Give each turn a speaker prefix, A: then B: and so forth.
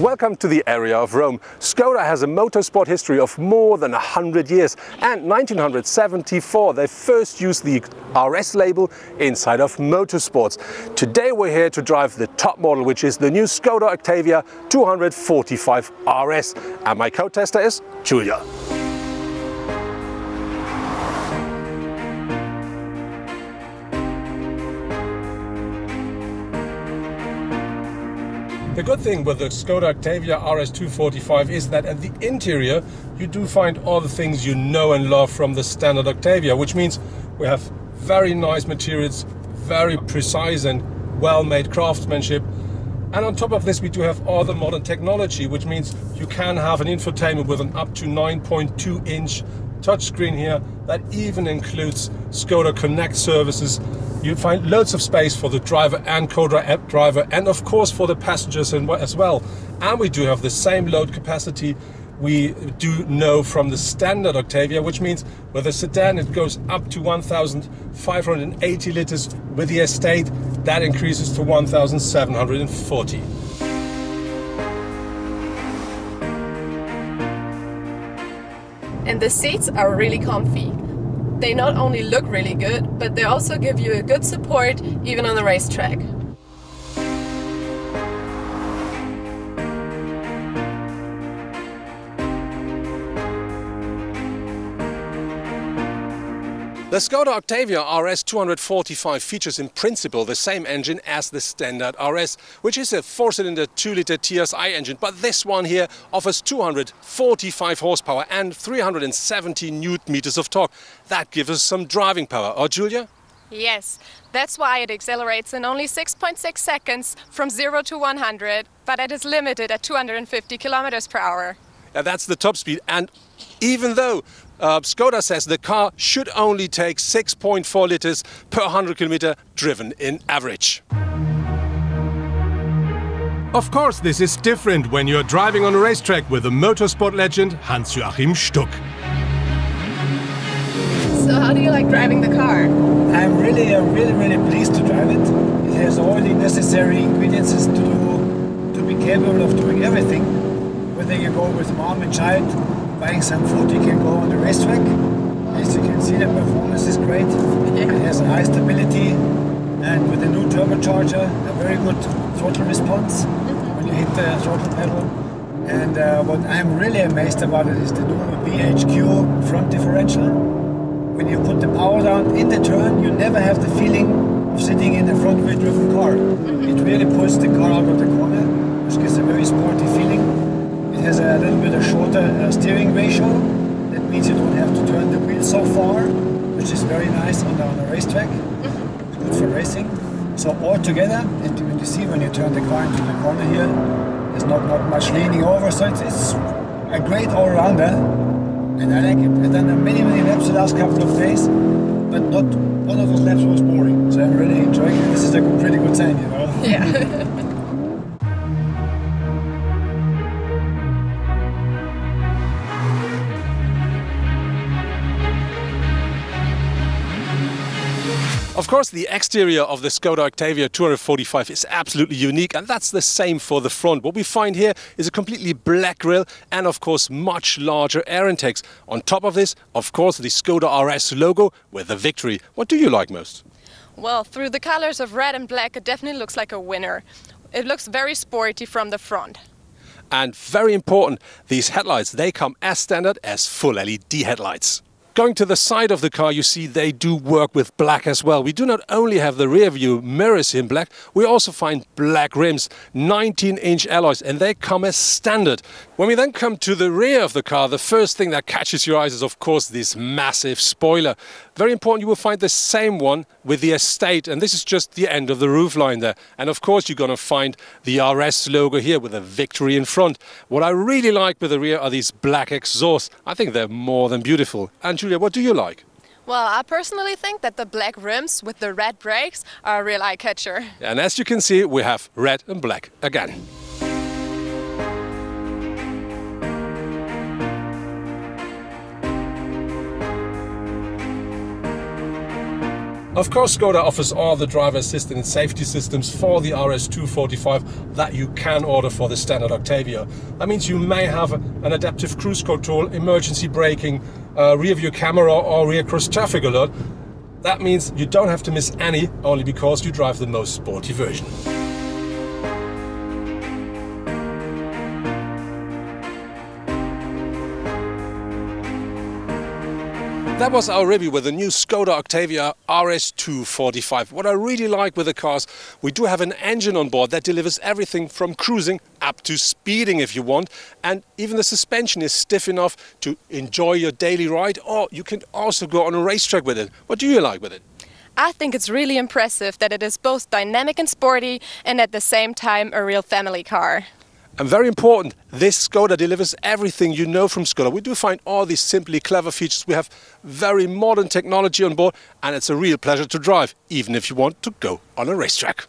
A: Welcome to the area of Rome. Skoda has a motorsport history of more than 100 years, and 1974 they first used the RS label inside of motorsports. Today we're here to drive the top model, which is the new Skoda Octavia 245 RS, and my co-tester is Julia. The good thing with the Skoda Octavia RS 245 is that at the interior you do find all the things you know and love from the standard Octavia, which means we have very nice materials, very precise and well-made craftsmanship. And on top of this we do have all the modern technology, which means you can have an infotainment with an up to 9.2-inch touchscreen here that even includes Skoda Connect services. You find loads of space for the driver and co-driver, and of course for the passengers as well. And we do have the same load capacity we do know from the standard Octavia, which means with a sedan it goes up to 1,580 liters. With the estate that increases to 1,740.
B: And the seats are really comfy. They not only look really good, but they also give you a good support even on the racetrack.
A: The Skoda Octavia RS 245 features in principle the same engine as the standard RS, which is a 4-cylinder 2-liter TSI engine, but this one here offers 245 horsepower and 370 Newton-meters of torque. That gives us some driving power, or Julia?
B: Yes, that's why it accelerates in only 6.6 seconds from 0 to 100, but it is limited at 250 kilometers per hour.
A: Yeah, that's the top speed, and even though Skoda says the car should only take 6.4 liters per 100 kilometer driven in average. Of course, this is different when you're driving on a racetrack with the motorsport legend Hans-Joachim Stuck.
B: So how do you like driving the car?
C: I'm really pleased to drive it. It has all the necessary ingredients to be capable of doing everything. Whether you go with mom and child, buying some food, you can go on the racetrack. As you can see, the performance is great. It has a high stability, and with the new turbocharger, a very good throttle response when you hit the throttle pedal. And what I'm really amazed about it is the new BHQ front differential. When you put the power down in the turn, you never have the feeling of sitting in a front-wheel driven car. It really pulls the car out of the corner, which gives a very sporty feeling. It has a little bit of shorter steering ratio. That means you don't have to turn the wheel so far, which is very nice on the racetrack. It's good for racing. So all together, and when you see when you turn the car into the corner here, there's not much leaning over, so it's a great all-rounder. And I like it. I've done many laps the last couple of days, but not one of those laps was boring. So I'm really enjoying it. This is a pretty good sign, you know?
B: Yeah.
A: Of course, the exterior of the Skoda Octavia 245 is absolutely unique, and that's the same for the front. What we find here is a completely black grille and, of course, much larger air intakes. On top of this, of course, the Skoda RS logo with the victory. What do you like most?
B: Well, through the colors of red and black, it definitely looks like a winner. It looks very sporty from the front.
A: And very important, these headlights, they come as standard as full LED headlights. Going to the side of the car, you see they do work with black as well. We do not only have the rear view mirrors in black, we also find black rims, 19-inch alloys, and they come as standard. When we then come to the rear of the car, the first thing that catches your eyes is, of course, this massive spoiler. Very important, you will find the same one with the estate, and this is just the end of the roofline there. And of course, you're going to find the RS logo here with a victory in front. What I really like with the rear are these black exhausts. I think they're more than beautiful. And Julia, what do you like?
B: Well, I personally think that the black rims with the red brakes are a real eye-catcher.
A: And as you can see, we have red and black again. Of course, Skoda offers all the driver assistance and safety systems for the RS245 that you can order for the standard Octavia. That means you may have an adaptive cruise control, emergency braking, rear view camera or rear cross traffic alert. That means you don't have to miss any, only because you drive the most sporty version. That was our review with the new Skoda Octavia RS245. What I really like with the cars, we do have an engine on board that delivers everything from cruising up to speeding if you want, and even the suspension is stiff enough to enjoy your daily ride, or you can also go on a racetrack with it. What do you like with it?
B: I think it's really impressive that it is both dynamic and sporty and at the same time a real family car.
A: And very important, this Skoda delivers everything you know from Skoda. We do find all these simply clever features. We have very modern technology on board, and it's a real pleasure to drive, even if you want to go on a racetrack.